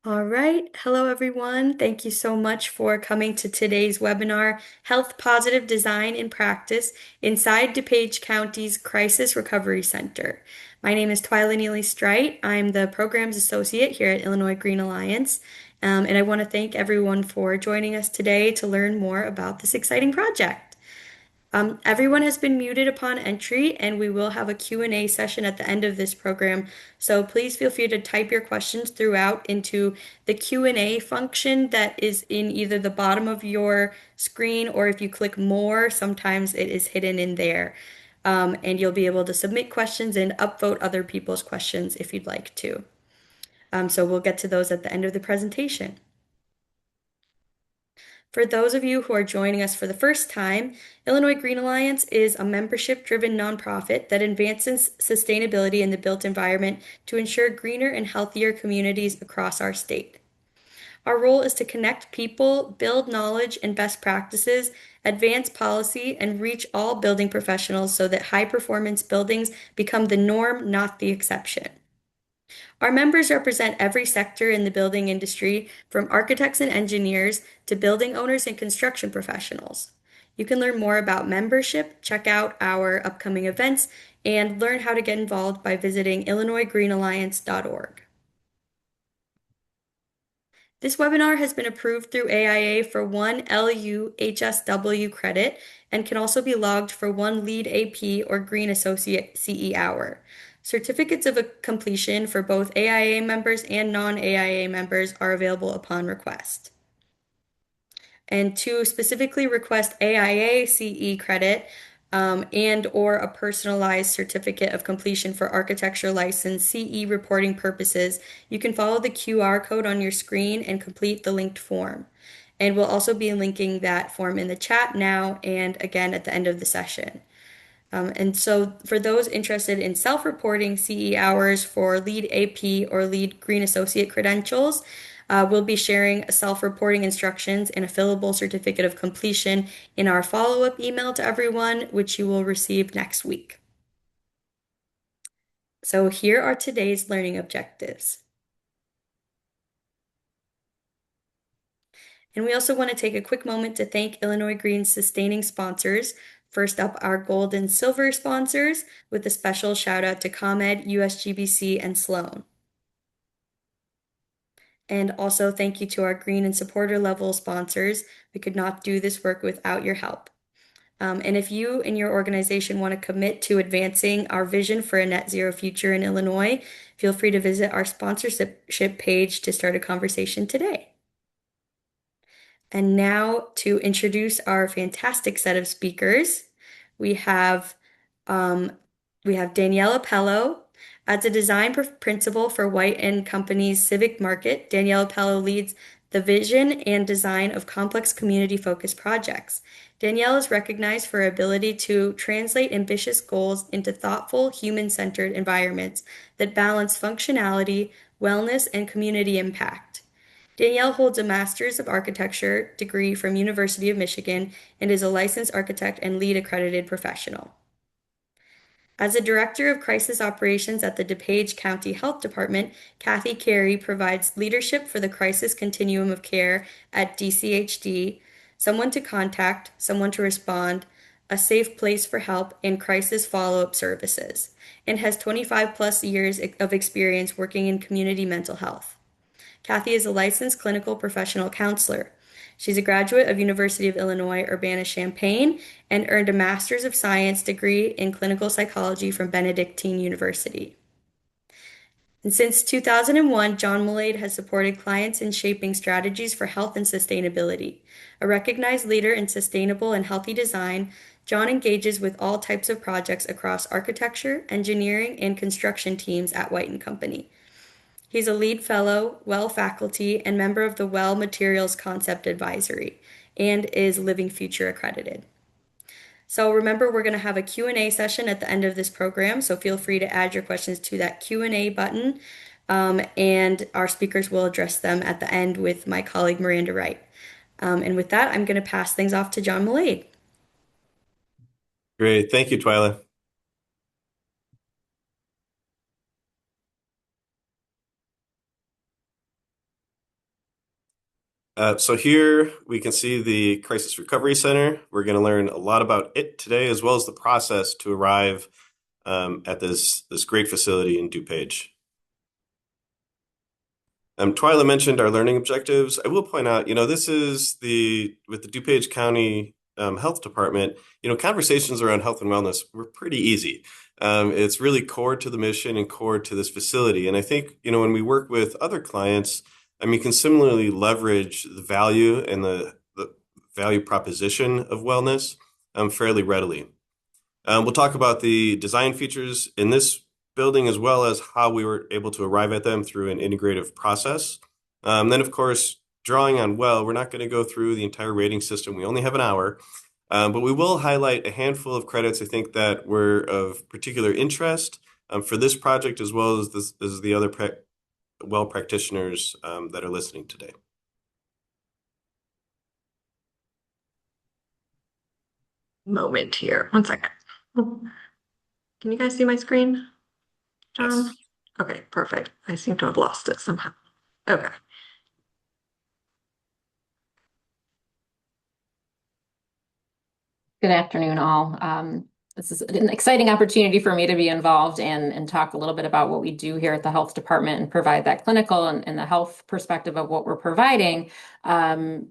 All right. Hello, everyone. Thank you so much for coming to today's webinar, Health Positive Design in Practice inside DuPage County's Crisis Recovery Center. My name is Twyla Neely Strite. I'm the Programs Associate here at Illinois Green Alliance, and I want to thank everyone for joining us today to learn more about this exciting project. Everyone has been muted upon entry, and we will have a Q&A session at the end of this program. So please feel free to type your questions throughout into the Q&A function that is in either the bottom of your screen, or if you click more, sometimes it is hidden in there. And you'll be able to submit questions and upvote other people's questions if you'd like to. So we'll get to those at the end of the presentation. For those of you who are joining us for the first time, Illinois Green Alliance is a membership-driven nonprofit that advances sustainability in the built environment to ensure greener and healthier communities across our state. Our role is to connect people, build knowledge and best practices, advance policy, and reach all building professionals so that high-performance buildings become the norm, not the exception. Our members represent every sector in the building industry, from architects and engineers to building owners and construction professionals. You can learn more about membership, check out our upcoming events, and learn how to get involved by visiting illinoisgreenalliance.org. This webinar has been approved through AIA for one LU-HSW credit and can also be logged for one LEED AP or Green Associate CE hour. Certificates of completion for both AIA members and non-AIA members are available upon request. And to specifically request AIA CE credit, and or a personalized certificate of completion for architecture license CE reporting purposes, you can follow the QR code on your screen and complete the linked form. And we'll also be linking that form in the chat now and again at the end of the session. And so for those interested in self-reporting CE hours for LEED AP or LEED Green Associate credentials, we'll be sharing self-reporting instructions and a fillable certificate of completion in our follow-up email to everyone, which you will receive next week. So here are today's learning objectives. And we also want to take a quick moment to thank Illinois Green's sustaining sponsors. First up, our gold and silver sponsors, with a special shout out to ComEd, USGBC, and Sloan. And also thank you to our green and supporter level sponsors. We could not do this work without your help. And if you and your organization want to commit to advancing our vision for a net zero future in Illinois, feel free to visit our sponsorship page to start a conversation today. And now to introduce our fantastic set of speakers, we have Daniela Pello. As a design principal for White & Company's Civic Market, Daniela Pello leads the vision and design of complex community-focused projects. Danielle is recognized for her ability to translate ambitious goals into thoughtful, human-centered environments that balance functionality, wellness, and community impact. Danielle holds a Master's of Architecture degree from University of Michigan and is a licensed architect and LEED accredited professional. As a Director of Crisis Operations at the DuPage County Health Department, Kathy Carey provides leadership for the crisis continuum of care at DCHD, someone to contact, someone to respond, a safe place for help, and crisis follow-up services, and has 25 plus years of experience working in community mental health. Kathy is a licensed clinical professional counselor. She's a graduate of University of Illinois Urbana-Champaign and earned a Master's of Science degree in clinical psychology from Benedictine University. And since 2001, John Mullade has supported clients in shaping strategies for health and sustainability. A recognized leader in sustainable and healthy design, John engages with all types of projects across architecture, engineering, and construction teams at Wheaton Company. He's a LEED Fellow, WELL faculty, and member of the WELL Materials Concept Advisory, and is Living Future accredited. So remember, we're going to have a Q&A session at the end of this program, so feel free to add your questions to that Q&A button, and our speakers will address them at the end with my colleague Miranda Wright. And with that, I'm going to pass things off to John Mullade. Great. Thank you, Twyla. So here we can see the Crisis Recovery Center. We're going to learn a lot about it today, as well as the process to arrive at this great facility in DuPage. Twyla mentioned our learning objectives. I will point out, this is with the DuPage County Health Department, conversations around health and wellness were pretty easy. It's really core to the mission and core to this facility. And I think, when we work with other clients, you can similarly leverage the value and the value proposition of wellness fairly readily. We'll talk about the design features in this building as well as how we were able to arrive at them through an integrative process. Then, of course, drawing on well, we're not going to go through the entire rating system. We only have an hour, but we will highlight a handful of credits I think that were of particular interest for this project as well as the other well practitioners that are listening today. Moment here. One second. Can you guys see my screen, John? Yes. Okay, perfect. I seem to have lost it somehow. Okay. Good afternoon, all. This is an exciting opportunity for me to be involved and talk a little bit about what we do here at the health department and provide that clinical and the health perspective of what we're providing. And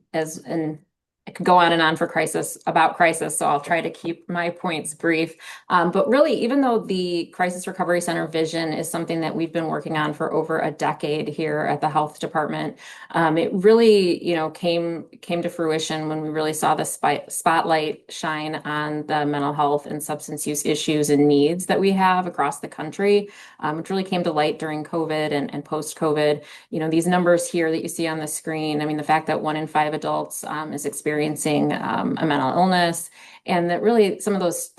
I could go on and on for crisis, so I'll try to keep my points brief. But really, even though the Crisis Recovery Center vision is something that we've been working on for over a decade here at the health department, it really, came to fruition when we really saw the spotlight shine on the mental health and substance use issues and needs that we have across the country, which really came to light during COVID and post-COVID. These numbers here that you see on the screen, the fact that 1 in 5 adults is experiencing a mental illness, and that really some of those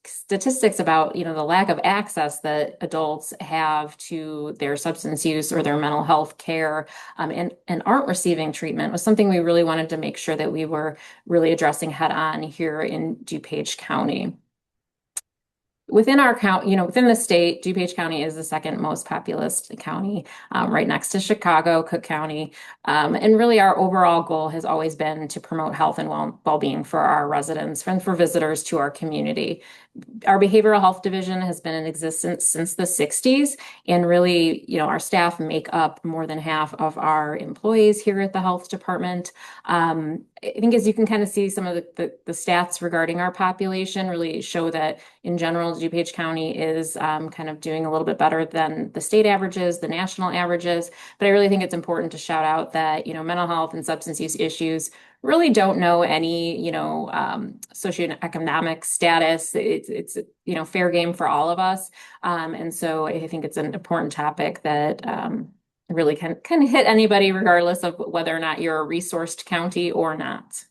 statistics about the lack of access that adults have to their substance use or their mental health care, and aren't receiving treatment was something we really wanted to make sure that we were really addressing head on here in DuPage County. Within our county, within the state, DuPage County is the second most populous county, right next to Chicago, Cook County. And really our overall goal has always been to promote health and well-being for our residents and for visitors to our community. Our behavioral health division has been in existence since the 60s, and really, our staff make up more than half of our employees here at the health department. I think as you can kind of see, some of the stats regarding our population really show that in general, DuPage County is kind of doing a little bit better than the state averages, the national averages. But I really think it's important to shout out that, mental health and substance use issues really don't know any, socioeconomic status. It's fair game for all of us. And so I think it's an important topic that really can kind of hit anybody regardless of whether or not you're a resourced county or not.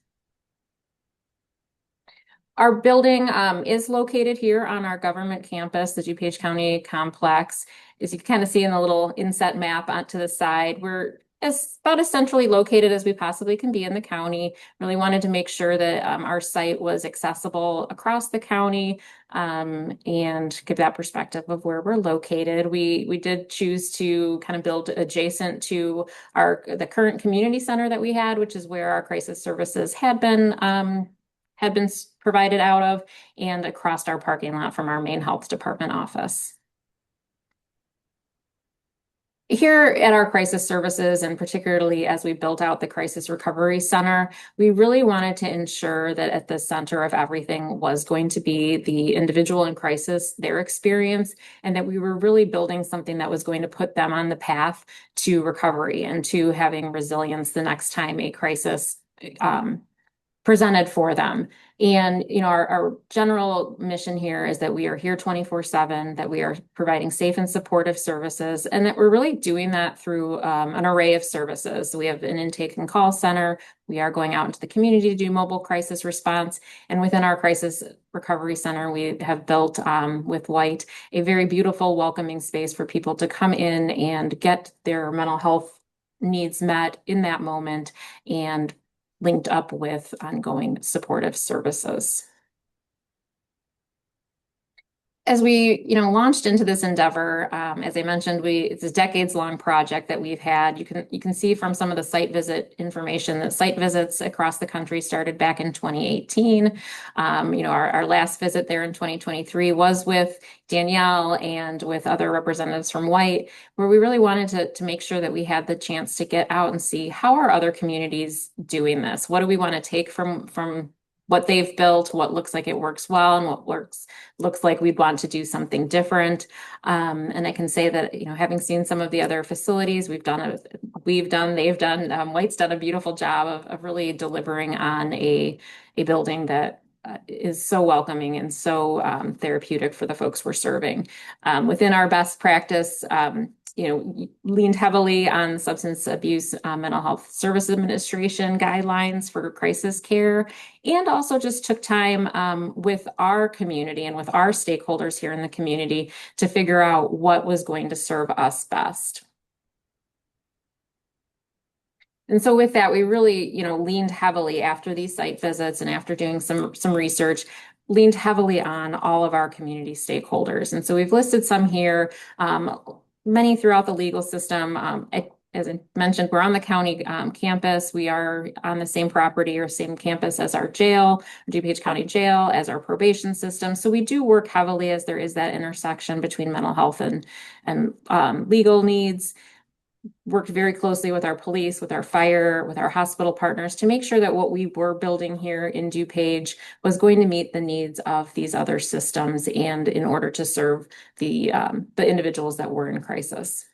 Our building is located here on our government campus, the DuPage County Complex. As you can kind of see in the little inset map onto the side, we're about as centrally located as we possibly can be in the county. Really wanted to make sure that our site was accessible across the county, and give that perspective of where we're located. We did choose to kind of build adjacent to the current community center that we had, which is where our crisis services had been provided out of, and across our parking lot from our main health department office. Here at our crisis services, and particularly as we built out the Crisis Recovery Center, we really wanted to ensure that at the center of everything was going to be the individual in crisis, their experience, and that we were really building something that was going to put them on the path to recovery and to having resilience the next time a crisis presented for them. And, our general mission here is that we are here 24/7, that we are providing safe and supportive services, and that we're really doing that through an array of services. So we have an intake and call center. We are going out into the community to do mobile crisis response. And within our crisis recovery center, we have built with White a very beautiful, welcoming space for people to come in and get their mental health needs met in that moment, and linked up with ongoing supportive services. as we, launched into this endeavor, as I mentioned, it's a decades-long project that we've had. You can see from some of the site visit information that site visits across the country started back in 2018. Our last visit there in 2023 was with Danielle and with other representatives from White, where we really wanted to make sure that we had the chance to get out and see how are other communities doing this? What do we want to take from what they've built, what looks like it works well, and what looks like we'd want to do something different. And I can say that, having seen some of the other facilities they've done, White's done a beautiful job of really delivering on a building that is so welcoming and so therapeutic for the folks we're serving. Within our best practice, leaned heavily on substance abuse, mental health service administration guidelines for crisis care, and also just took time with our community and with our stakeholders here in the community to figure out what was going to serve us best. And so with that, we really, leaned heavily after these site visits and after doing some research, leaned heavily on all of our community stakeholders. And so we've listed some here, many throughout the legal system. As I mentioned, we're on the county campus. We are on the same property or same campus as our jail, DuPage County Jail, as our probation system. So we do work heavily as there is that intersection between mental health and legal needs. Worked very closely with our police, with our fire, with our hospital partners to make sure that what we were building here in DuPage was going to meet the needs of these other systems and in order to serve the individuals that were in crisis.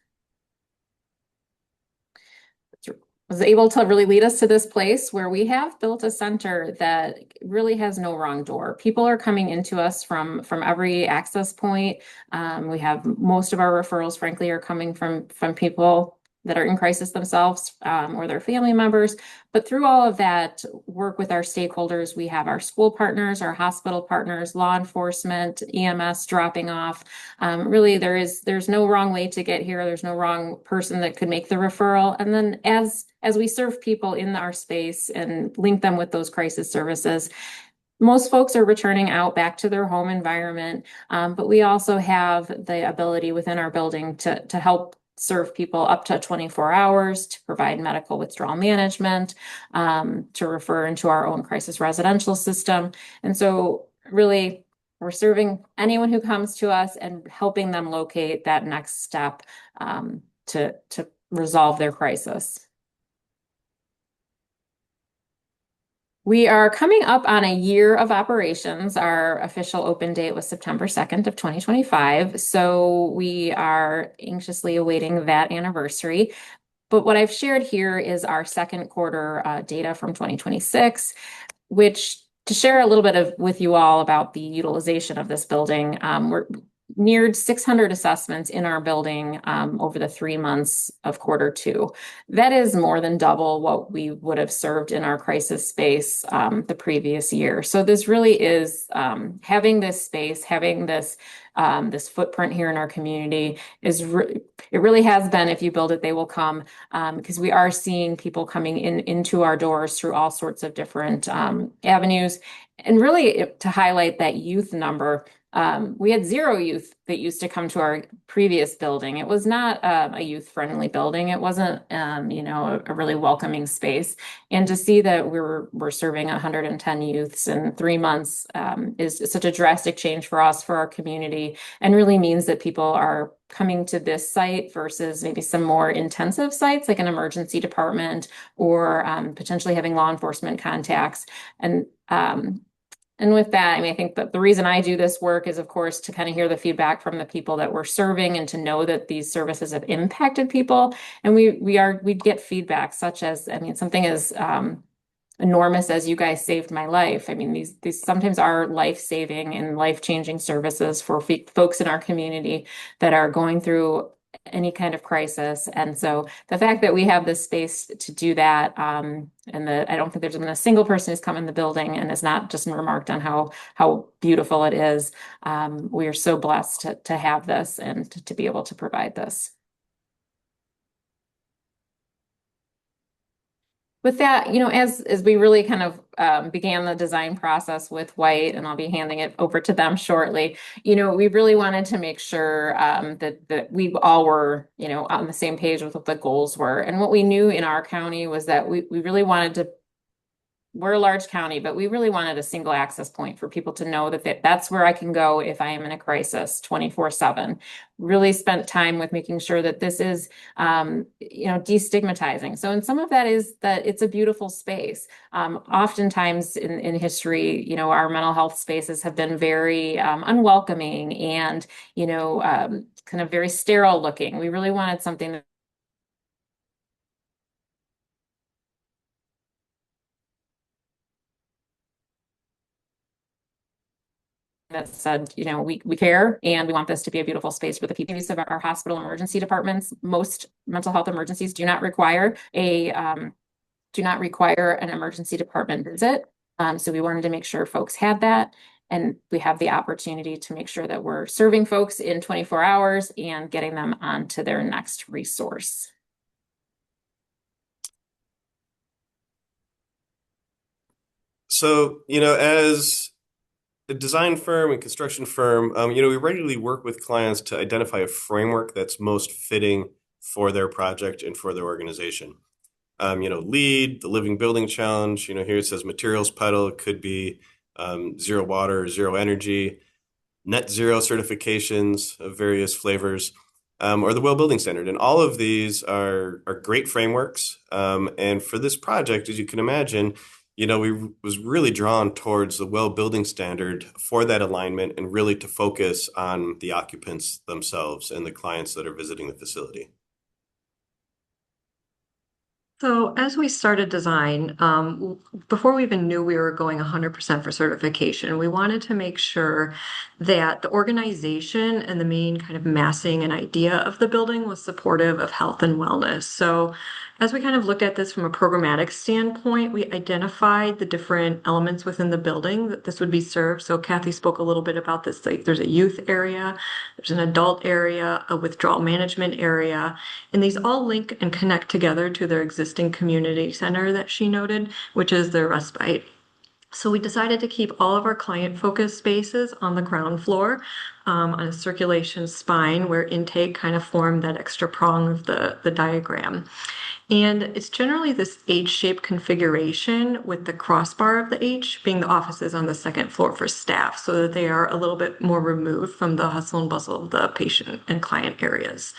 Was able to really lead us to this place where we have built a center that really has no wrong door. People are coming into us from every access point. We have most of our referrals, frankly, are coming from people that are in crisis themselves or their family members. But through all of that work with our stakeholders, we have our school partners, our hospital partners, law enforcement, EMS dropping off. Really, there's no wrong way to get here. There's no wrong person that could make the referral. And then as we serve people in our space and link them with those crisis services, most folks are returning out back to their home environment, but we also have the ability within our building to help serve people up to 24 hours, to provide medical withdrawal management, to refer into our own crisis residential system. And so really, we're serving anyone who comes to us and helping them locate that next step to resolve their crisis. We are coming up on a year of operations. Our official open date was September 2nd of 2025. So we are anxiously awaiting that anniversary. But what I've shared here is our second quarter data from 2026, which to share a little bit with you all about the utilization of this building, we're neared 600 assessments in our building over the 3 months of quarter two. That is more than double what we would have served in our crisis space the previous year. So this really is having this space, having this footprint here in our community it really has been, if you build it, they will come, because we are seeing people coming into our doors through all sorts of different avenues. And really to highlight that youth number, we had 0 youth that used to come to our previous building. It was not a youth-friendly building. It wasn't, a really welcoming space. And to see that we're serving 110 youths in 3 months is such a drastic change for us, for our community, and really means that people are coming to this site versus maybe some more intensive sites like an emergency department or potentially having law enforcement contacts. And with that, I think that the reason I do this work is, of course, to kind of hear the feedback from the people that we're serving and to know that these services have impacted people. And we get feedback such as, something as enormous as "you guys saved my life." These sometimes are life-saving and life-changing services for folks in our community that are going through any kind of crisis. And so the fact that we have this space to do that, and I don't think there's been a single person who's come in the building and has not just remarked on how beautiful it is. We are so blessed to have this and to be able to provide this. With that, as we really kind of began the design process with White, and I'll be handing it over to them shortly, we really wanted to make sure that we all were, on the same page with what the goals were. And what we knew in our county was that we really wanted to. We're a large county, but we really wanted a single access point for people to know that that's where I can go if I am in a crisis 24/7. Really spent time with making sure that this is, destigmatizing. So, and some of that is that it's a beautiful space. Oftentimes in history, our mental health spaces have been very unwelcoming and, kind of very sterile looking. We really wanted something that said, we care and we want this to be a beautiful space for the people. Use of our hospital emergency departments. Most mental health emergencies do not require an emergency department visit. So we wanted to make sure folks had that. And we have the opportunity to make sure that we're serving folks in 24 hours and getting them onto their next resource. So, as a design firm and construction firm, we regularly work with clients to identify a framework that's most fitting for their project and for their organization. LEED, the Living Building Challenge, here it says materials pedal, it could be zero water, zero energy, net zero certifications of various flavors, or the Well Building Standard. And all of these are great frameworks. And for this project, as you can imagine, we was really drawn towards the Well Building Standard for that alignment and really to focus on the occupants themselves and the clients that are visiting the facility. So as we started design, before we even knew we were going 100% for certification, we wanted to make sure that the organization and the main kind of massing and idea of the building was supportive of health and wellness. So as we kind of looked at this from a programmatic standpoint, we identified the different elements within the building that this would be served. So Kathy spoke a little bit about this, like there's a youth area, there's an adult area, a withdrawal management area, and these all link and connect together to their existing community center that she noted, which is their respite. So we decided to keep all of our client-focused spaces on the ground floor on a circulation spine where intake kind of formed that extra prong of the diagram. And it's generally this H-shaped configuration with the crossbar of the H being the offices on the second floor for staff so that they are a little bit more removed from the hustle and bustle of the patient and client areas.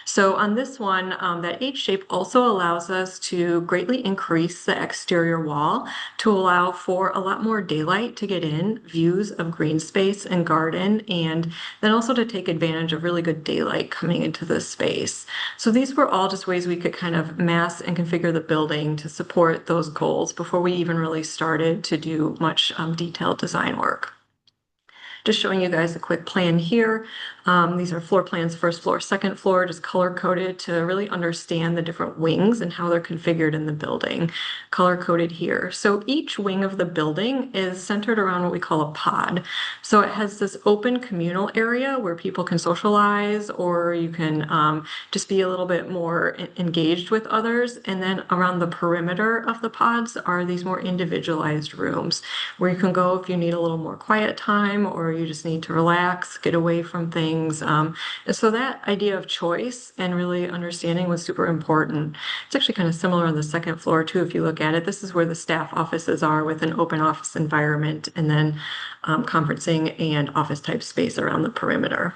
So on this one, that H shape also allows us to greatly increase the exterior wall to allow for a lot more daylight to get in, views of green space and garden, and then also to take advantage of really good daylight coming into this space. So these were all just ways we could kind of mass and configure the building to support those goals before we even really started to do much detailed design work. Just showing you guys a quick plan here. These are floor plans, first floor, second floor, just color coded to really understand the different wings and how they're configured in the building, color coded here. So each wing of the building is centered around what we call a pod. So it has this open communal area where people can socialize or you can just be a little bit more engaged with others. And then around the perimeter of the pods are these more individualized rooms where you can go if you need a little more quiet time or you just need to relax, get away from things. And so that idea of choice and really understanding was super important. It's actually kind of similar on the second floor too, if you look at it. This is where the staff offices are with an open office environment and then conferencing and office type space around the perimeter.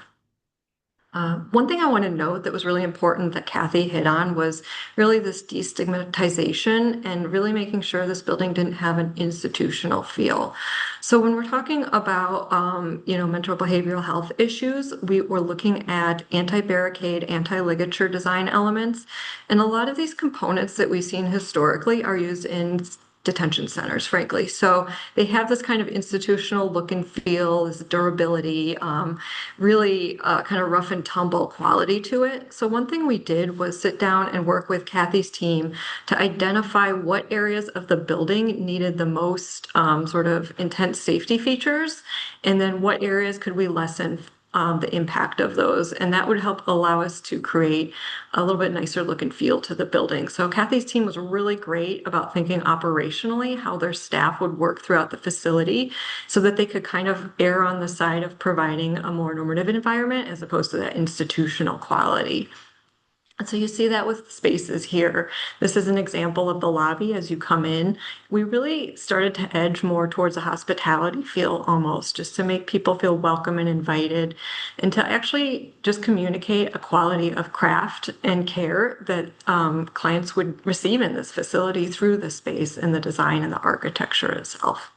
One thing I want to note that was really important that Kathy hit on was really this destigmatization and really making sure this building didn't have an institutional feel. So when we're talking about, mental behavioral health issues, we were looking at anti-barricade, anti-ligature design elements. And a lot of these components that we've seen historically are used in detention centers, frankly. So they have this kind of institutional look and feel, this durability, really kind of rough and tumble quality to it. So one thing we did was sit down and work with Kathy's team to identify what areas of the building needed the most sort of intense safety features, and then what areas could we lessen the impact of those. And that would help allow us to create a little bit nicer look and feel to the building. So Kathy's team was really great about thinking operationally how their staff would work throughout the facility so that they could kind of err on the side of providing a more normative environment as opposed to that institutional quality. And so you see that with spaces here. This is an example of the lobby as you come in. We really started to edge more towards a hospitality feel almost, just to make people feel welcome and invited, and to actually just communicate a quality of craft and care that clients would receive in this facility through the space and the design and the architecture itself.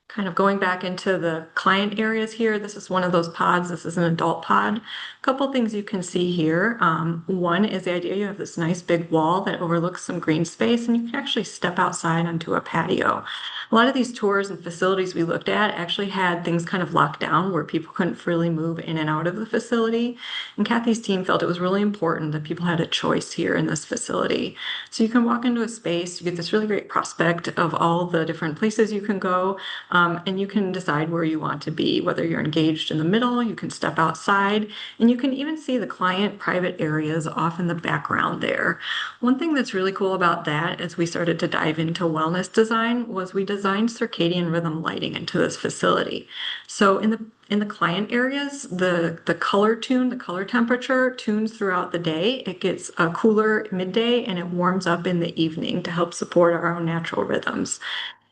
Kind of going back into the client areas here, this is one of those pods. This is an adult pod. A couple things you can see here. One is the idea you have this nice big wall that overlooks some green space, and you can actually step outside onto a patio. A lot of these tours and facilities we looked at actually had things kind of locked down where people couldn't freely move in and out of the facility. And Kathy's team felt it was really important that people had a choice here in this facility. So you can walk into a space, you get this really great prospect of all the different places you can go. And you can decide where you want to be, whether you're engaged in the middle, you can step outside, and you can even see the client private areas off in the background there. One thing that's really cool about that as we started to dive into wellness design was we designed circadian rhythm lighting into this facility. So in the client areas, the color tune, the color temperature tunes throughout the day. It gets cooler midday and it warms up in the evening to help support our own natural rhythms.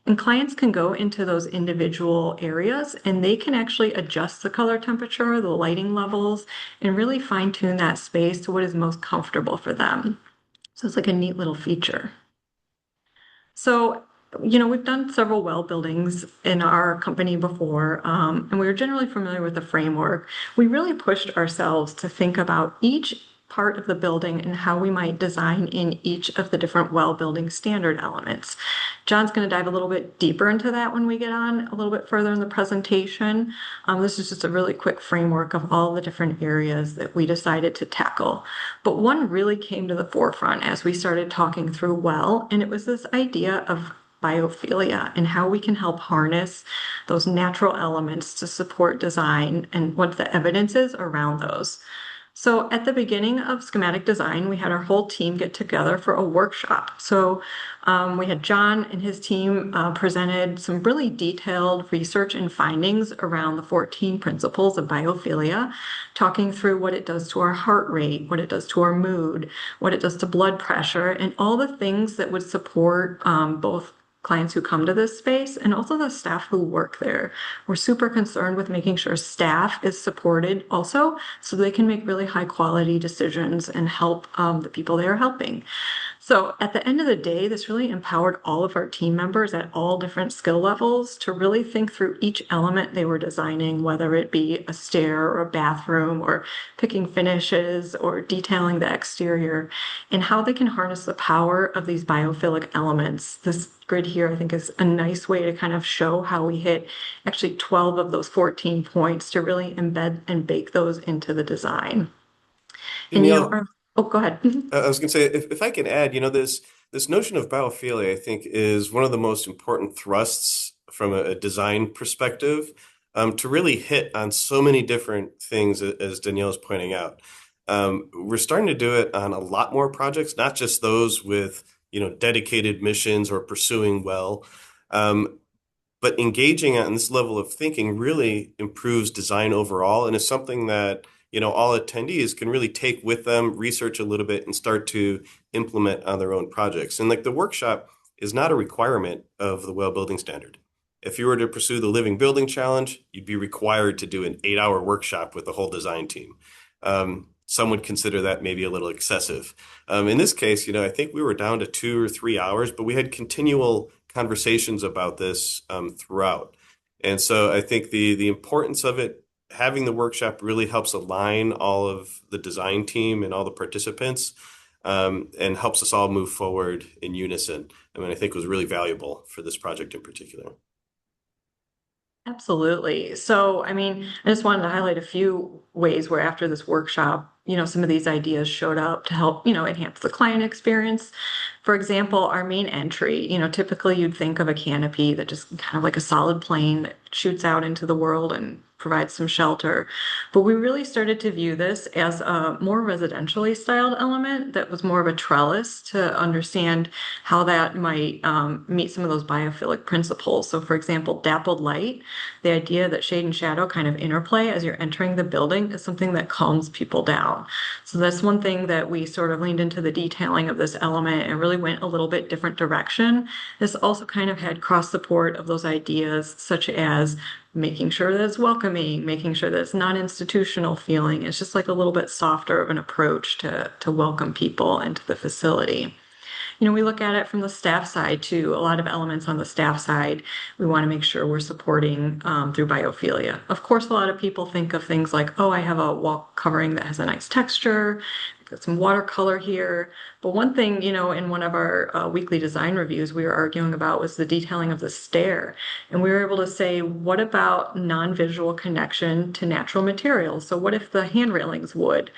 And clients can go into those individual areas and they can actually adjust the color temperature, the lighting levels, and really fine tune that space to what is most comfortable for them. So it's like a neat little feature. So, we've done several well buildings in our company before, and we were generally familiar with the framework. We really pushed ourselves to think about each part of the building and how we might design in each of the different well building standard elements. John's going to dive a little bit deeper into that when we get on a little bit further in the presentation. This is just a really quick framework of all the different areas that we decided to tackle. But one really came to the forefront as we started talking through well, and it was this idea of biophilia and how we can help harness those natural elements to support design and what the evidence is around those. So at the beginning of schematic design, we had our whole team get together for a workshop. So we had John and his team presented some really detailed research and findings around the 14 principles of biophilia, talking through what it does to our heart rate, what it does to our mood, what it does to blood pressure, and all the things that would support both clients who come to this space and also the staff who work there. We're super concerned with making sure staff is supported also so they can make really high quality decisions and help the people they are helping. So at the end of the day, this really empowered all of our team members at all different skill levels to really think through each element they were designing, whether it be a stair or a bathroom or picking finishes or detailing the exterior, and how they can harness the power of these biophilic elements. This grid here, I think, is a nice way to kind of show how we hit actually 12 of those 14 points to really embed and bake those into the design. And Danielle, oh, go ahead. I was going to say, if I can add, this notion of biophilia, I think, is one of the most important thrusts from a design perspective, to really hit on so many different things, as Danielle is pointing out. We're starting to do it on a lot more projects, not just those with, dedicated missions or pursuing well. But engaging on this level of thinking really improves design overall and is something that all attendees can really take with them, research a little bit, and start to implement on their own projects. And like the workshop is not a requirement of the Well Building Standard. If you were to pursue the Living Building Challenge, you'd be required to do an 8-hour workshop with the whole design team. Some would consider that maybe a little excessive. In this case, I think we were down to 2 or 3 hours, but we had continual conversations about this throughout. And so I think the importance of it, having the workshop really helps align all of the design team and all the participants, and helps us all move forward in unison. I think it was really valuable for this project in particular. Absolutely. So, I just wanted to highlight a few ways where after this workshop, some of these ideas showed up to help, enhance the client experience. For example, our main entry, typically you'd think of a canopy that just kind of like a solid plane that shoots out into the world and provide some shelter. But we really started to view this as a more residentially styled element that was more of a trellis to understand how that might meet some of those biophilic principles. So for example, dappled light, the idea that shade and shadow kind of interplay as you're entering the building is something that calms people down. So that's one thing that we sort of leaned into the detailing of this element and really went a little bit different direction. This also kind of had cross support of those ideas, such as making sure that it's welcoming, making sure that it's non-institutional feeling. It's just like a little bit softer of an approach to welcome people into the facility. We look at it from the staff side too. A lot of elements on the staff side, we want to make sure we're supporting through biophilia. Of course, a lot of people think of things like, oh, I have a wall covering that has a nice texture, got some watercolor here. But one thing, in one of our weekly design reviews we were arguing about was the detailing of the stair. And we were able to say, what about non-visual connection to natural materials? So what if the hand railings would?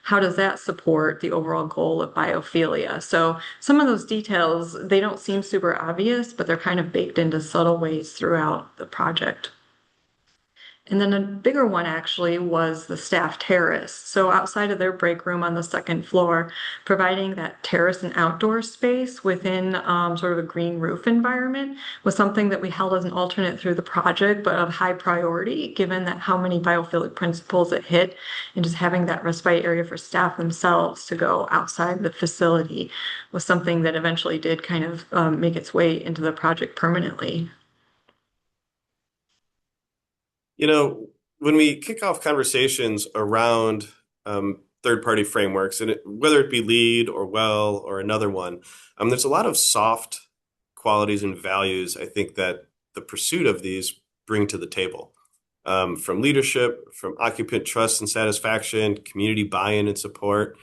How does that support the overall goal of biophilia? So some of those details, they don't seem super obvious, but they're kind of baked into subtle ways throughout the project. And then a bigger one actually was the staff terrace. So outside of their break room on the second floor, providing that terrace and outdoor space within sort of a green roof environment was something that we held as an alternate through the project, but of high priority, given that how many biophilic principles it hit, and just having that respite area for staff themselves to go outside the facility was something that eventually did kind of make its way into the project permanently. When we kick off conversations around third-party frameworks, and whether it be LEED or WELL or another one, there's a lot of soft qualities and values I think that the pursuit of these bring to the table. From leadership, from occupant trust and satisfaction, community buy-in and support,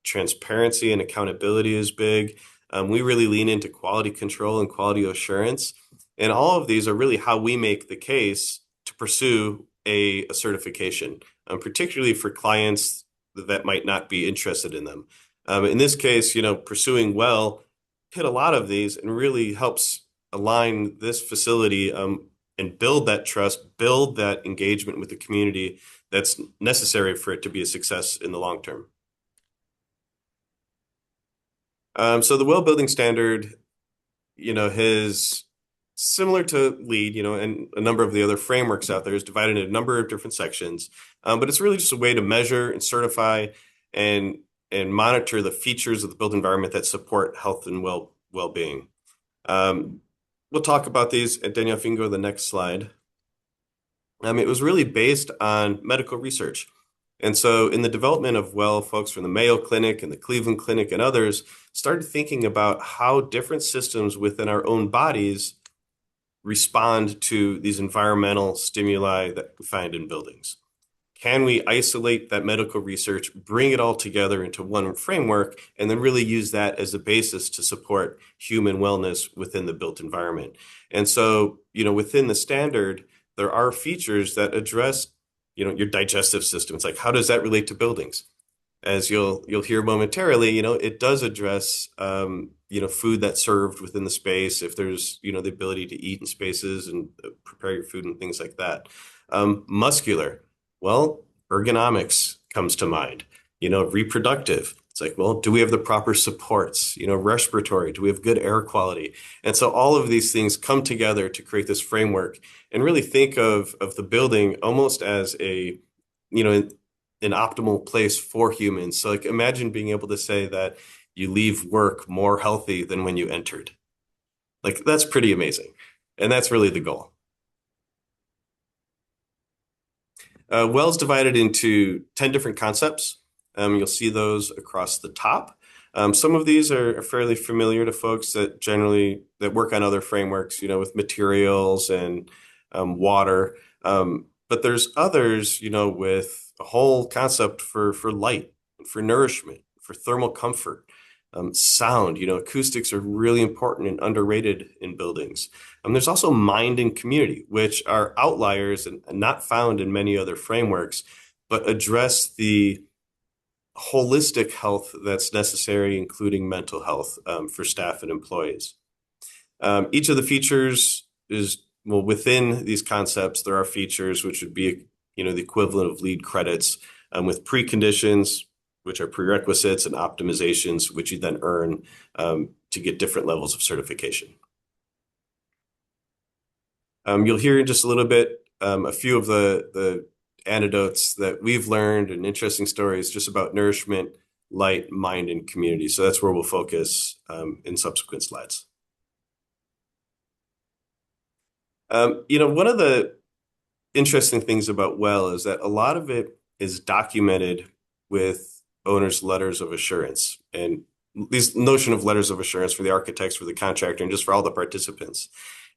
transparency and accountability is big. We really lean into quality control and quality assurance. And all of these are really how we make the case to pursue a certification, particularly for clients that might not be interested in them. In this case, pursuing WELL hit a lot of these and really helps align this facility and build that trust, build that engagement with the community that's necessary for it to be a success in the long term. So the WELL building standard, has similar to LEED, and a number of the other frameworks out there, is divided into a number of different sections. But it's really just a way to measure and certify and monitor the features of the built environment that support health and well-being. We'll talk about these. Danielle, if you can go to the next slide. It was really based on medical research. And so in the development of WELL, folks from the Mayo Clinic and the Cleveland Clinic and others started thinking about how different systems within our own bodies respond to these environmental stimuli that we find in buildings. Can we isolate that medical research, bring it all together into one framework, and then really use that as a basis to support human wellness within the built environment? And so, within the standard, there are features that address, your digestive system. It's like, how does that relate to buildings? As you'll hear momentarily, it does address, food that's served within the space, if there's, the ability to eat in spaces and prepare your food and things like that. Muscular, well, ergonomics comes to mind. Reproductive, it's like, well, do we have the proper supports? Respiratory, do we have good air quality? And so all of these things come together to create this framework and really think of the building almost as a, an optimal place for humans. So like imagine being able to say that you leave work more healthy than when you entered. Like that's pretty amazing. And that's really the goal. WELL's divided into 10 different concepts. You'll see those across the top. Some of these are fairly familiar to folks that work on other frameworks, with materials and water. But there's others, with a whole concept for light, for nourishment, for thermal comfort, sound. Acoustics are really important and underrated in buildings. There's also mind and community, which are outliers and not found in many other frameworks, but address the holistic health that's necessary, including mental health for staff and employees. Each of the features is, well, within these concepts, there are features which would be, the equivalent of LEED credits, with preconditions, which are prerequisites, and optimizations, which you then earn to get different levels of certification. You'll hear in just a little bit a few of the anecdotes that we've learned and interesting stories just about nourishment, light, mind, and community. So that's where we'll focus in subsequent slides. One of the interesting things about WELL is that a lot of it is documented with owners' letters of assurance, and this notion of letters of assurance for the architects, for the contractor, and just for all the participants.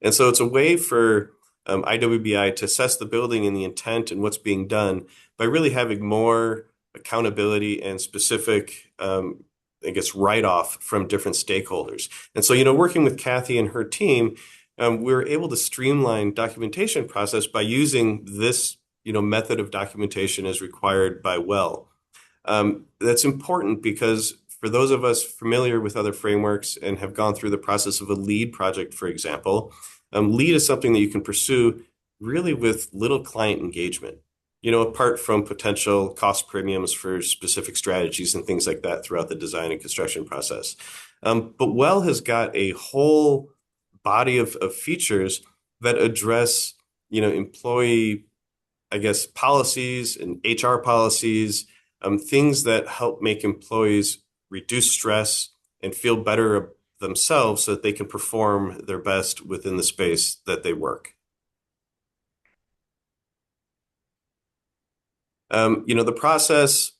And so it's a way for IWBI to assess the building and the intent and what's being done by really having more accountability and specific, write-off from different stakeholders. And so, working with Kathy and her team, we were able to streamline documentation process by using this, method of documentation as required by WELL. That's important because for those of us familiar with other frameworks and have gone through the process of a LEED project, for example, LEED is something that you can pursue really with little client engagement, apart from potential cost premiums for specific strategies and things like that throughout the design and construction process. But WELL has got a whole body of features that address, employee, policies and HR policies, things that help make employees reduce stress and feel better themselves so that they can perform their best within the space that they work. The process,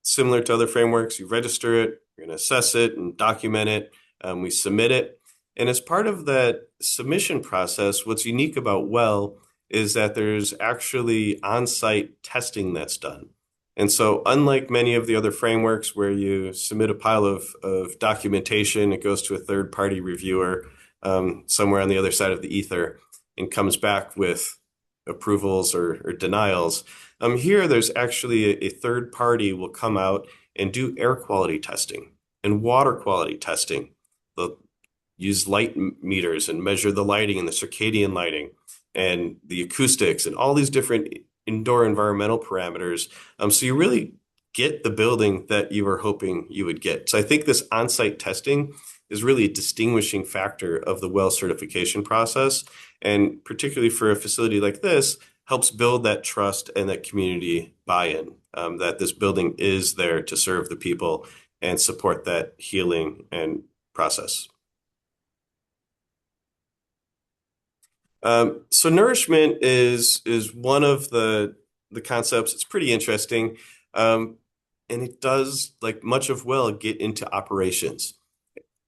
similar to other frameworks, you register it, you're going to assess it and document it. We submit it. And as part of that submission process, what's unique about WELL is that there's actually on-site testing that's done. And so unlike many of the other frameworks where you submit a pile of documentation, it goes to a third-party reviewer somewhere on the other side of the ether and comes back with approvals or denials. Here, there's actually a third party will come out and do air quality testing and water quality testing. They'll use light meters and measure the lighting and the circadian lighting and the acoustics and all these different indoor environmental parameters. So you really get the building that you were hoping you would get. So I think this on-site testing is really a distinguishing factor of the WELL certification process. And particularly for a facility like this, helps build that trust and that community buy-in, that this building is there to serve the people and support that healing and process. So nourishment is one of the concepts. It's pretty interesting. And it does, like much of WELL, get into operations.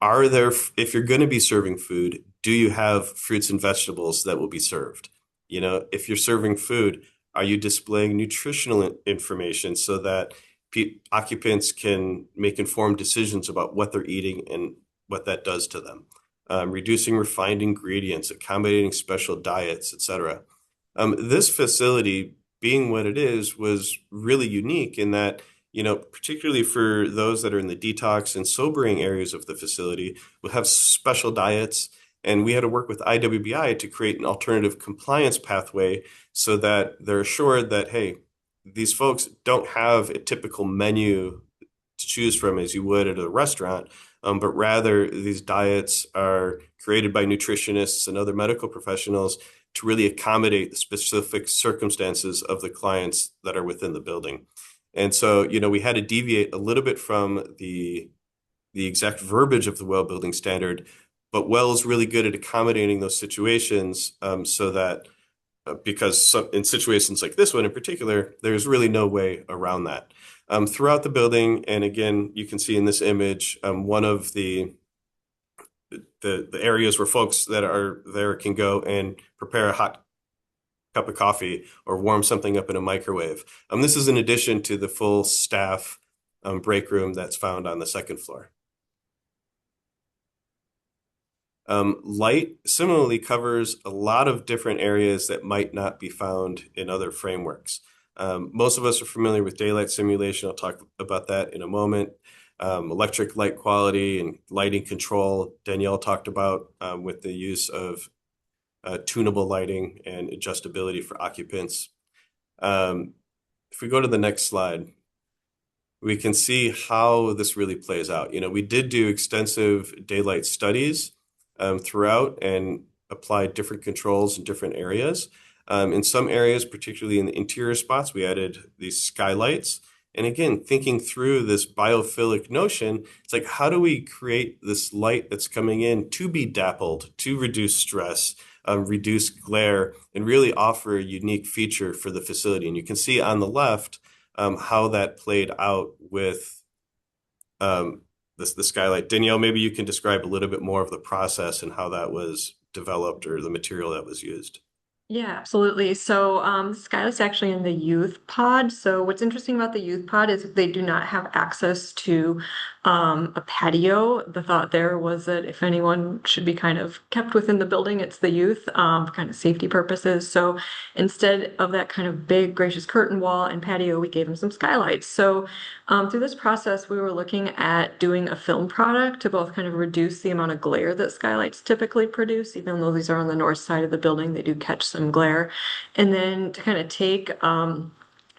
If you're going to be serving food, do you have fruits and vegetables that will be served? If you're serving food, are you displaying nutritional information so that occupants can make informed decisions about what they're eating and what that does to them? Reducing refined ingredients, accommodating special diets, etc. This facility, being what it is, was really unique in that, particularly for those that are in the detox and sobering areas of the facility, will have special diets. And we had to work with IWBI to create an alternative compliance pathway so that they're assured that, hey, these folks don't have a typical menu to choose from as you would at a restaurant, but rather these diets are created by nutritionists and other medical professionals to really accommodate the specific circumstances of the clients that are within the building. And so, we had to deviate a little bit from the exact verbiage of the WELL building standard, but WELL is really good at accommodating those situations so that because in situations like this one in particular, there's really no way around that. Throughout the building, and again, you can see in this image, one of the areas where folks that are there can go and prepare a hot cup of coffee or warm something up in a microwave. This is in addition to the full staff break room that's found on the second floor. Light similarly covers a lot of different areas that might not be found in other frameworks. Most of us are familiar with daylight simulation. I'll talk about that in a moment. Electric light quality and lighting control, Danielle talked about with the use of tunable lighting and adjustability for occupants. If we go to the next slide, we can see how this really plays out. We did do extensive daylight studies throughout and applied different controls in different areas. In some areas, particularly in the interior spots, we added these skylights. And again, thinking through this biophilic notion, it's like, how do we create this light that's coming in to be dappled, to reduce stress, reduce glare, and really offer a unique feature for the facility? And you can see on the left how that played out with the skylight. Danielle, maybe you can describe a little bit more of the process and how that was developed or the material that was used. Yeah, absolutely. So Skylight's actually in the youth pod. So what's interesting about the youth pod is they do not have access to a patio. The thought there was that if anyone should be kind of kept within the building, it's the youth, for kind of safety purposes. So instead of that kind of big gracious curtain wall and patio, we gave them some skylights. So through this process, we were looking at doing a film product to both kind of reduce the amount of glare that skylights typically produce, even though these are on the north side of the building, they do catch some glare. And then to kind of take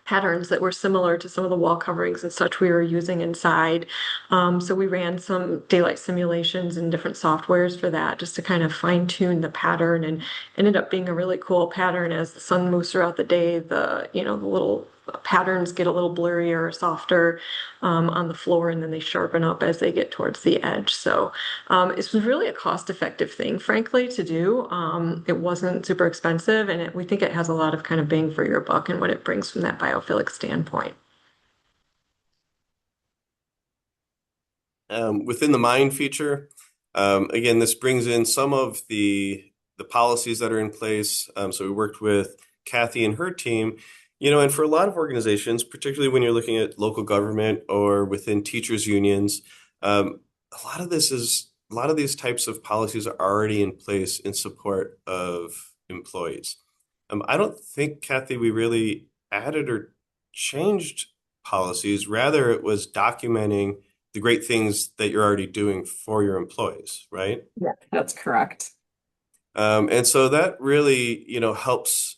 patterns that were similar to some of the wall coverings and such we were using inside. So we ran some daylight simulations and different softwares for that just to kind of fine tune the pattern, and ended up being a really cool pattern. As the sun moves throughout the day, the little patterns get a little blurrier, softer on the floor, and then they sharpen up as they get towards the edge. So it was really a cost-effective thing, frankly, to do. It wasn't super expensive, and we think it has a lot of kind of bang for your buck and what it brings from that biophilic standpoint. Within the Mind feature, again, this brings in some of the policies that are in place. So we worked with Kathy and her team, and for a lot of organizations, particularly when you're looking at local government or within teachers' unions, a lot of these types of policies are already in place in support of employees. I don't think, Kathy, we really added or changed policies. Rather, it was documenting the great things that you're already doing for your employees, right? Yeah, that's correct. And so that really, helps,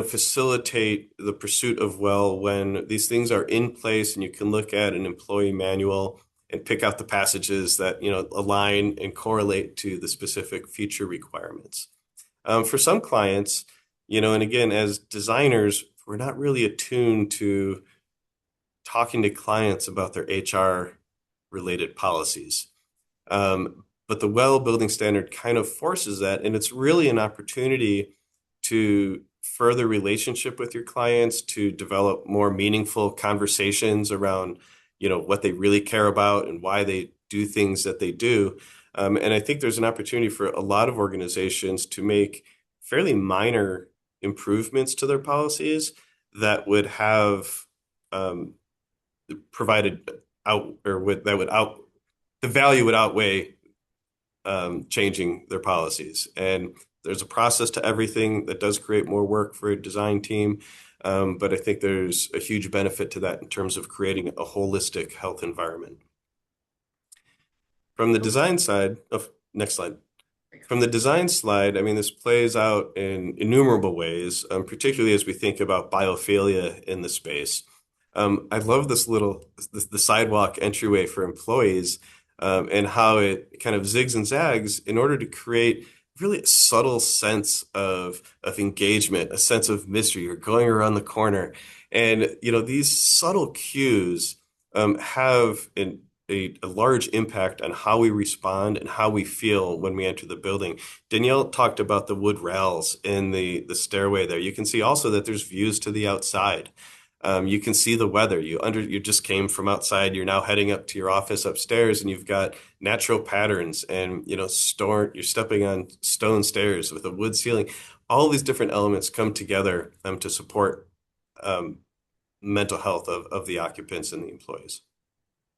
facilitate the pursuit of well when these things are in place and you can look at an employee manual and pick out the passages that, align and correlate to the specific feature requirements. For some clients, and again, as designers, we're not really attuned to talking to clients about their HR related policies. But the well building standard kind of forces that, and it's really an opportunity to further relationship with your clients, to develop more meaningful conversations around, what they really care about and why they do things that they do. And I think there's an opportunity for a lot of organizations to make fairly minor improvements to their policies that would have provided out or that would out the value would outweigh changing their policies. And there's a process to everything that does create more work for a design team. But I think there's a huge benefit to that in terms of creating a holistic health environment. From the design side, next slide. From the design slide, I mean, this plays out in innumerable ways, particularly as we think about biophilia in the space. I love the sidewalk entryway for employees, and how it kind of zigs and zags in order to create really a subtle sense of engagement, a sense of mystery. You're going around the corner, and these subtle cues have a large impact on how we respond and how we feel when we enter the building. Danielle talked about the wood rails in the stairway there. You can see also that there's views to the outside. You can see the weather. You just came from outside. You're now heading up to your office upstairs, and you've got natural patterns, and you're stepping on stone stairs with a wood ceiling. All these different elements come together to support mental health of the occupants and the employees.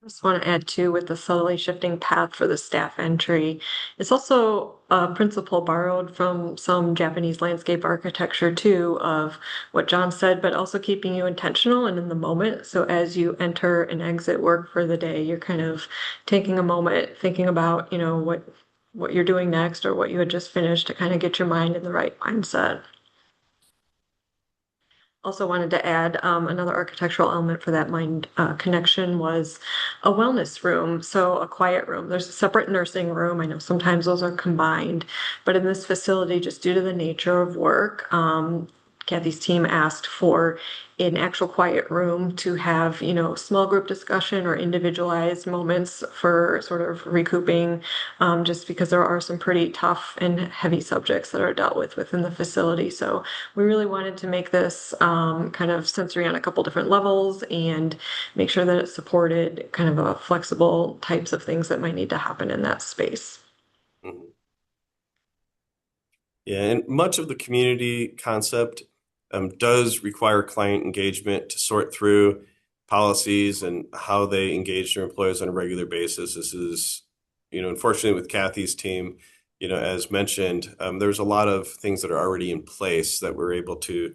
Just want to add too, with the subtly shifting path for the staff entry, it's also a principle borrowed from some Japanese landscape architecture too, of what John said, but also keeping you intentional and in the moment. So as you enter and exit work for the day, you're kind of taking a moment, thinking about, what you're doing next or what you had just finished to kind of get your mind in the right mindset. Also wanted to add another architectural element for that mind connection was a wellness room, so a quiet room. There's a separate nursing room. I know sometimes those are combined, but in this facility, just due to the nature of work, Kathy's team asked for an actual quiet room to have, small group discussion or individualized moments for sort of recouping, just because there are some pretty tough and heavy subjects that are dealt with within the facility. So we really wanted to make this kind of sensory on a couple different levels and make sure that it supported kind of a flexible types of things that might need to happen in that space. Mhm. Yeah, and much of the community concept does require client engagement to sort through policies and how they engage their employees on a regular basis. This is, unfortunately with Kathy's team, as mentioned, there's a lot of things that are already in place that we're able to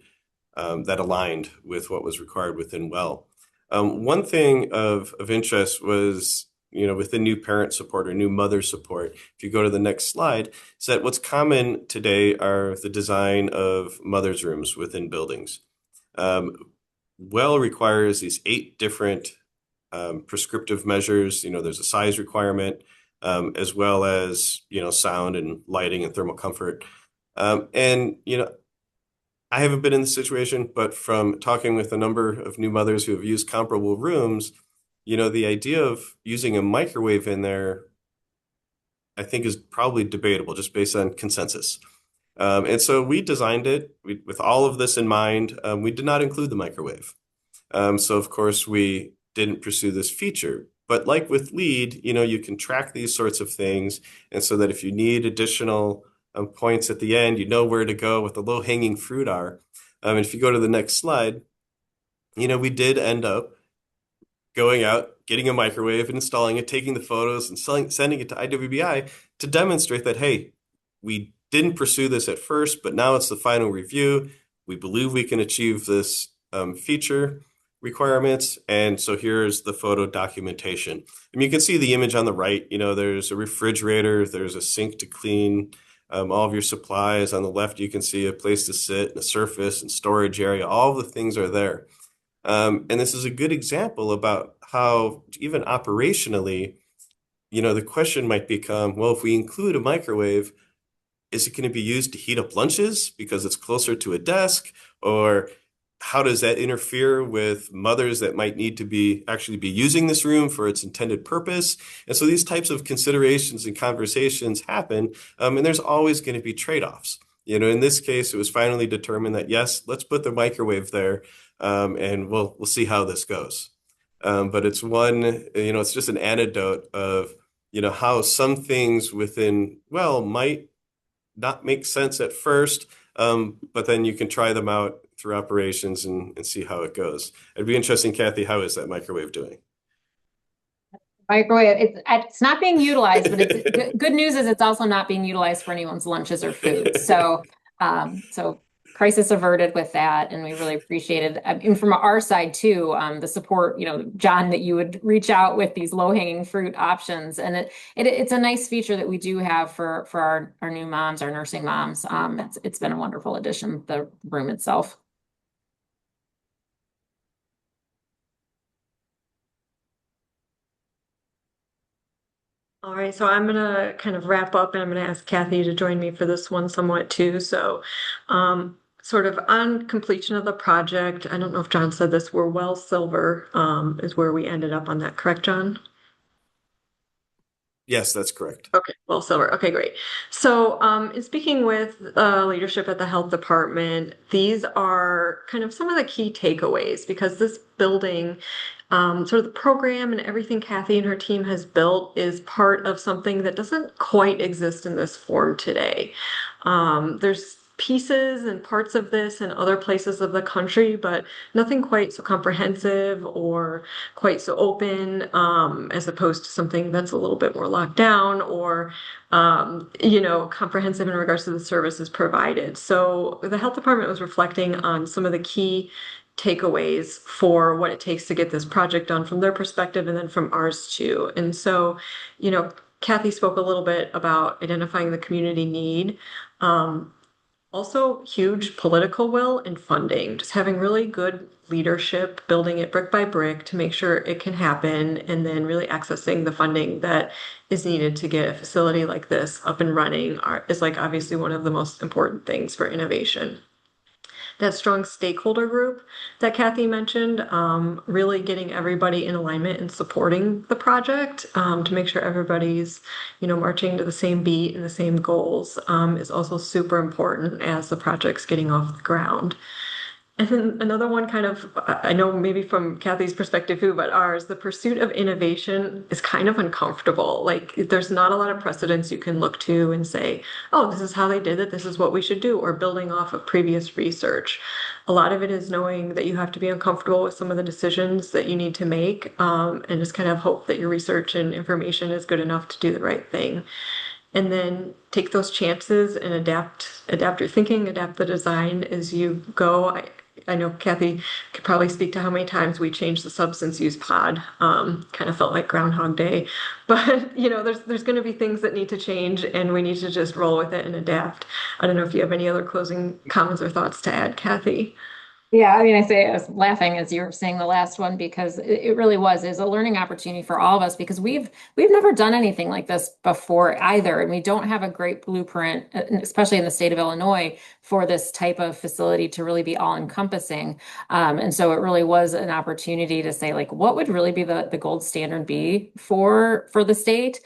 that aligned with what was required within Well. One thing of interest was, within new parent support or new mother support, if you go to the next slide, is that what's common today are the design of mother's rooms within buildings. Um, Well requires these 8 different prescriptive measures. There's a size requirement, as well as, sound and lighting and thermal comfort. And, I haven't been in this situation, but from talking with a number of new mothers who have used comparable rooms, the idea of using a microwave in there, I think, is probably debatable just based on consensus. And so we designed it with all of this in mind. We did not include the microwave. So of course we didn't pursue this feature. But like with LEAD, you can track these sorts of things, and so that if you need additional points at the end, you know where to go, what the low-hanging fruit are. And if you go to the next slide, we did end up going out, getting a microwave and installing it, taking the photos and sending it to IWBI to demonstrate that, hey, we didn't pursue this at first, but now it's the final review. We believe we can achieve this feature requirements. And so here's the photo documentation. I mean, you can see the image on the right. There's a refrigerator, there's a sink to clean all of your supplies. On the left, you can see a place to sit and a surface and storage area. All the things are there. And this is a good example about how even operationally, the question might become, well, if we include a microwave, is it going to be used to heat up lunches because it's closer to a desk? Or how does that interfere with mothers that might need to actually be using this room for its intended purpose? And so these types of considerations and conversations happen, and there's always going to be trade-offs. In this case, it was finally determined that yes, let's put the microwave there, and we'll see how this goes. But it's it's just an anecdote of how some things within might not make sense at first, but then you can try them out through operations and see how it goes. It'd be interesting, Kathy, how is that microwave doing? Microwave, it's not being utilized, but it's good news is it's also not being utilized for anyone's lunches or food. So crisis averted with that, and we really appreciated, and from our side too, the support, John, that you would reach out with these low-hanging fruit options. And it's a nice feature that we do have for our new moms, our nursing moms. It's been a wonderful addition, the room itself. All right, so I'm gonna kind of wrap up and I'm gonna ask Kathy to join me for this one somewhat too. So, sort of on completion of the project, I don't know if John said this, we're well silver, is where we ended up on that, correct, John? Yes, that's correct. Okay, well, silver. Okay, great. So, in speaking with leadership at the health department, these are kind of some of the key takeaways because this building, sort of the program and everything Kathy and her team has built is part of something that doesn't quite exist in this form today. There's pieces and parts of this in other places of the country, but nothing quite so comprehensive or quite so open, as opposed to something that's a little bit more locked down or, comprehensive in regards to the services provided. So the health department was reflecting on some of the key takeaways for what it takes to get this project done from their perspective and then from ours too. And so, Kathy spoke a little bit about identifying the community need. Also, huge political will and funding, just having really good leadership, building it brick by brick to make sure it can happen, and then really accessing the funding that is needed to get a facility like this up and running is like obviously one of the most important things for innovation. That strong stakeholder group that Kathy mentioned, really getting everybody in alignment and supporting the project to make sure everybody's, marching to the same beat and the same goals is also super important as the project's getting off the ground. And then another one kind of, I know maybe from Kathy's perspective too, but ours, the pursuit of innovation is kind of uncomfortable. Like there's not a lot of precedents you can look to and say, oh, this is how they did it. This is what we should do, or building off of previous research. A lot of it is knowing that you have to be uncomfortable with some of the decisions that you need to make, and just kind of hope that your research and information is good enough to do the right thing. And then take those chances and adapt your thinking, adapt the design as you go. I know Kathy could probably speak to how many times we changed the substance use pod. Kind of felt like Groundhog Day, but there's going to be things that need to change, and we need to just roll with it and adapt. I don't know if you have any other closing comments or thoughts to add, Kathy. Yeah, I mean, I was laughing as you were saying the last one because it really is a learning opportunity for all of us because we've never done anything like this before either, and we don't have a great blueprint, especially in the state of Illinois, for this type of facility to really be all encompassing. And so it really was an opportunity to say, like, what would really be the gold standard be for the state?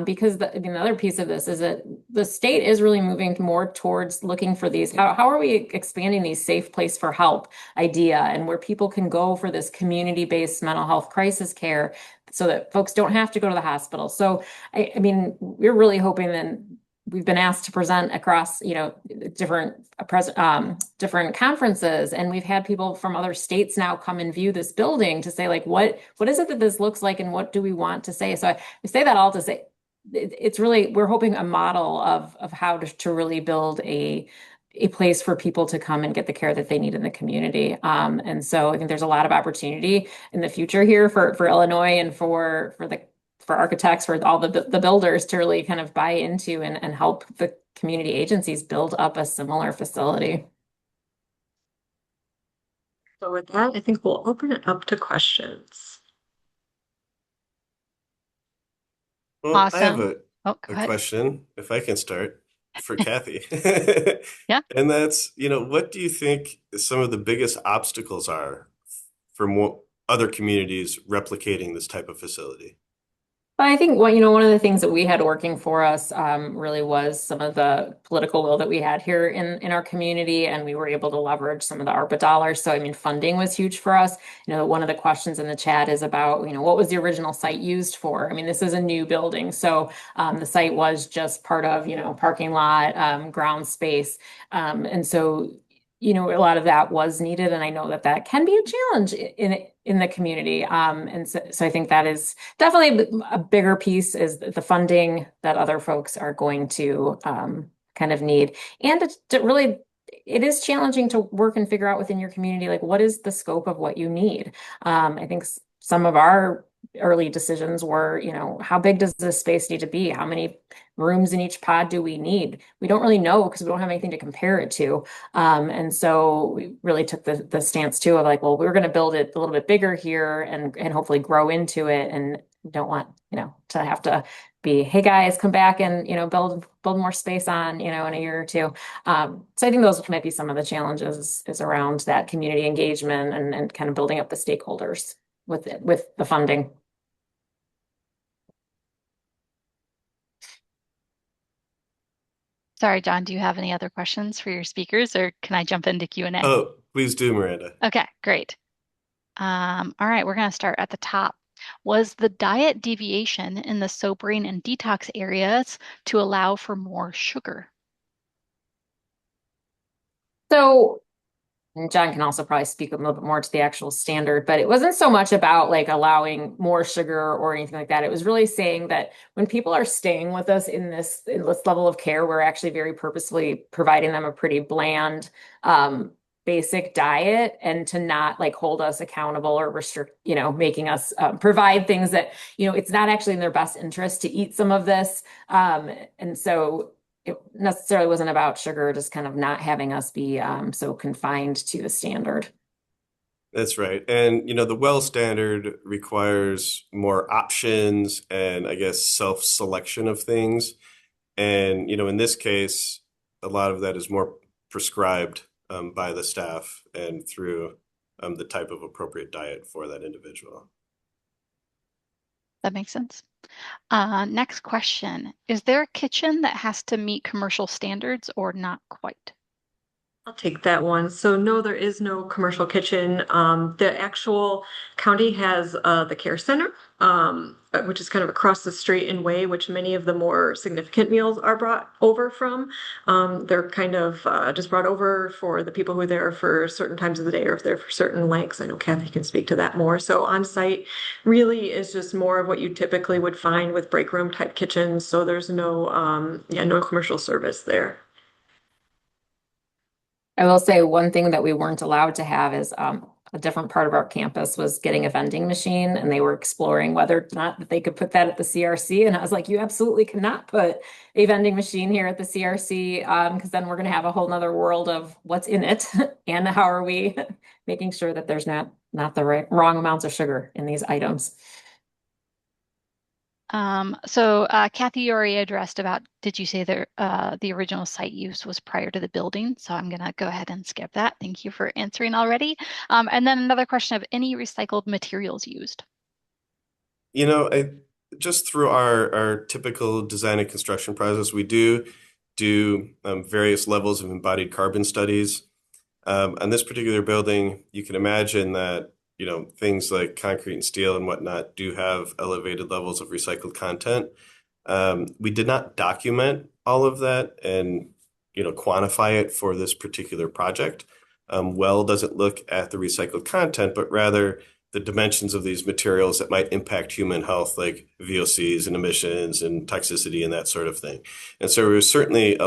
Because the other piece of this is that the state is really moving more towards looking for these. How are we expanding these safe place for help idea and where people can go for this community-based mental health crisis care so that folks don't have to go to the hospital? So, I mean, we're really hoping that we've been asked to present across, different conferences, and we've had people from other states now come and view this building to say, like, what is it that this looks like, and what do we want to say? So I say that all to say, it's really, we're hoping a model of how to really build a place for people to come and get the care that they need in the community. And so I think there's a lot of opportunity in the future here for Illinois and for architects, for all the builders to really kind of buy into and help the community agencies build up a similar facility. So with that, I think we'll open it up to questions. Well, I have Awesome. Oh, go a ahead. question, if I can start, for Kathy. Yeah. And that's, what do you think some of the biggest obstacles are for more other communities replicating this type of facility? But I think one of the things that we had working for us really was some of the political will that we had here in our community, and we were able to leverage some of the ARPA dollars. So I mean, funding was huge for us. One of the questions in the chat is about what was the original site used for? I mean, this is a new building, so the site was just part of parking lot, ground space, and so a lot of that was needed, and I know that can be a challenge in the community. And so I think that is definitely a bigger piece is the funding that other folks are going to kind of need. And it is challenging to work and figure out within your community, like, what is the scope of what you need? I think some of our early decisions were, how big does this space need to be? How many rooms in each pod do we need? We don't really know because we don't have anything to compare it to. And so we really took the stance too of like, well, we're going to build it a little bit bigger here and hopefully grow into it, and don't want, to have to be, hey guys, come back and, build more space on, in a year or two. So I think those might be some of the challenges is around that community engagement and kind of building up the stakeholders with the funding. Sorry, John, do you have any other questions for your speakers, or can I jump into Q&A? Oh, please do, Miranda. Okay, great. All right, we're going to start at the top. Was the diet deviation in the sobering and detox areas to allow for more sugar? So, and John can also probably speak a little bit more to the actual standard, but it wasn't so much about like allowing more sugar or anything like that. It was really saying that when people are staying with us in this level of care, we're actually very purposefully providing them a pretty bland, basic diet, and to not like hold us accountable or restrict, making us provide things that, it's not actually in their best interest to eat some of this. And so it necessarily wasn't about sugar, just kind of not having us be so confined to the standard. That's right. And, the well standard requires more options and I guess self-selection of things. And, in this case, a lot of that is more prescribed by the staff and through the type of appropriate diet for that individual. That makes sense. Next question. Is there a kitchen that has to meet commercial standards or not quite? I'll take that one. So no, there is no commercial kitchen. The actual county has the care center, which is kind of across the street in Way, which many of the more significant meals are brought over from. They're kind of just brought over for the people who are there for certain times of the day or if they're for certain lengths. I know Kathy can speak to that more. So on site really is just more of what you typically would find with break room type kitchens. So there's no commercial service there. I will say one thing that we weren't allowed to have is a different part of our campus was getting a vending machine, and they were exploring whether or not that they could put that at the CRC. And I was like, you absolutely cannot put a vending machine here at the CRC because then we're going to have a whole nother world of what's in it and how are we making sure that there's not the wrong amounts of sugar in these items. So Kathy, you already addressed about, did you say that the original site use was prior to the building? So I'm going to go ahead and skip that. Thank you for answering already. And then another question of any recycled materials used. Just through our typical design and construction process, we do various levels of embodied carbon studies. On this particular building, you can imagine that things like concrete and steel and whatnot do have elevated levels of recycled content. We did not document all of that and quantify it for this particular project. Well doesn't look at the recycled content, but rather the dimensions of these materials that might impact human health, like VOCs and emissions and toxicity and that sort of thing. And so there was certainly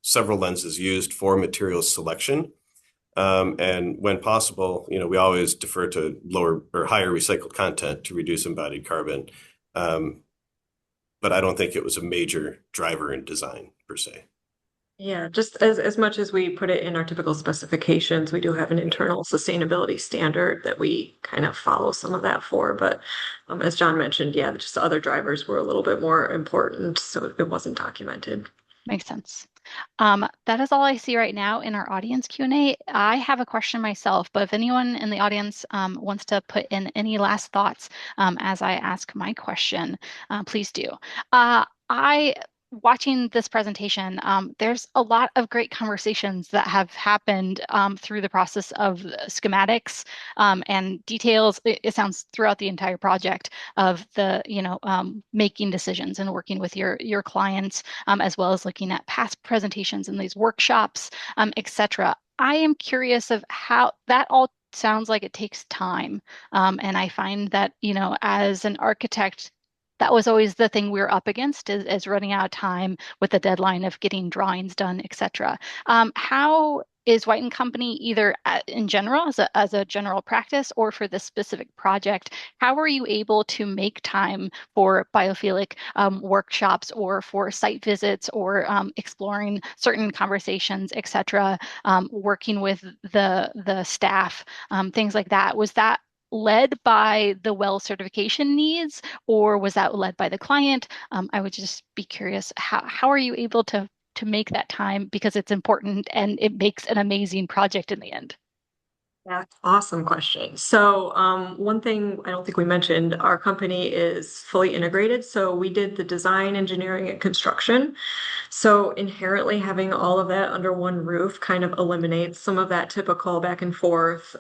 several lenses used for materials selection. And when possible, we always defer to lower or higher recycled content to reduce embodied carbon. But I don't think it was a major driver in design per se. Yeah, just as much as we put it in our typical specifications, we do have an internal sustainability standard that we kind of follow some of that for. But as John mentioned, yeah, just the other drivers were a little bit more important, so it wasn't documented. Makes sense. That is all I see right now in our audience Q&A. I have a question myself, but if anyone in the audience wants to put in any last thoughts as I ask my question, please do. Watching this presentation, there's a lot of great conversations that have happened through the process of schematics and details. It sounds throughout the entire project of the, making decisions and working with your clients, as well as looking at past presentations and these workshops, etc. I am curious of how that all sounds like it takes time. And I find that, as an architect, that was always the thing we were up against is running out of time with the deadline of getting drawings done, etc. How is White and Company either in general as a general practice or for this specific project? How are you able to make time for biophilic workshops or for site visits or exploring certain conversations, etc., working with the staff, things like that? Was that led by the well certification needs, or was that led by the client? I would just be curious, how are you able to make that time because it's important and it makes an amazing project in the end? That's awesome question. So one thing I don't think we mentioned, our company is fully integrated. So we did the design, engineering, and construction. So inherently having all of that under one roof kind of eliminates some of that typical back and forth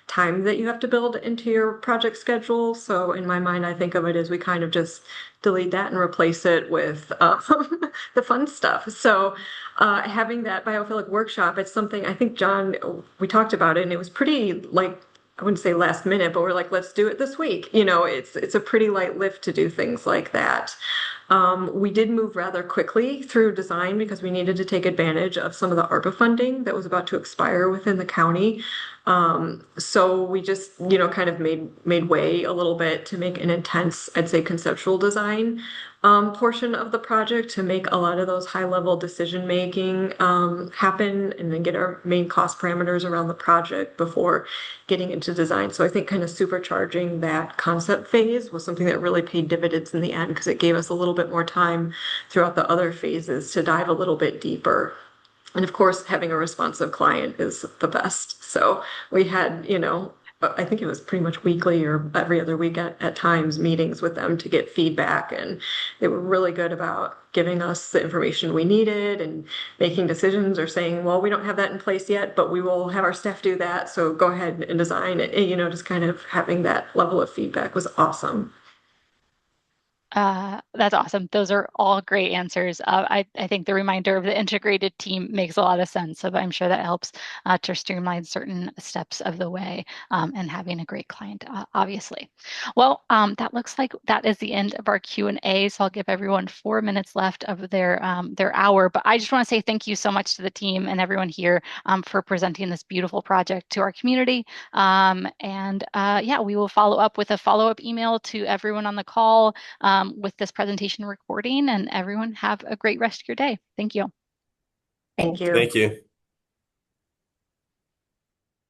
time that you have to build into your project schedule. So in my mind, I think of it as we kind of just delete that and replace it with the fun stuff. So having that biophilic workshop, it's something I think, John, we talked about it and it was pretty I wouldn't say last minute, but we're like, let's do it this week. It's a pretty light lift to do things like that. We did move rather quickly through design because we needed to take advantage of some of the ARPA funding that was about to expire within the county. So we just, kind of made way a little bit to make an intense, I'd say, conceptual design portion of the project to make a lot of those high level decision making happen, and then get our main cost parameters around the project before getting into design. So I think kind of supercharging that concept phase was something that really paid dividends in the end, because it gave us a little bit more time throughout the other phases to dive a little bit deeper. And of course, having a responsive client is the best. So we had, I think it was pretty much weekly or every other week at times, meetings with them to get feedback. And they were really good about giving us the information we needed and making decisions, or saying, well, we don't have that in place yet, but we will have our staff do that. So go ahead and design it. Just kind of having that level of feedback was awesome. That's awesome. Those are all great answers. I think the reminder of the integrated team makes a lot of sense. So I'm sure that helps to streamline certain steps of the way, and having a great client, obviously. Well, that looks like that is the end of our Q&A. So I'll give everyone 4 minutes left of their hour. But I just want to say thank you so much to the team and everyone here for presenting this beautiful project to our community. Yeah, we will follow up with a follow-up email to everyone on the call with this presentation recording, and everyone have a great rest of your day. Thank you. Thank you. Thank you.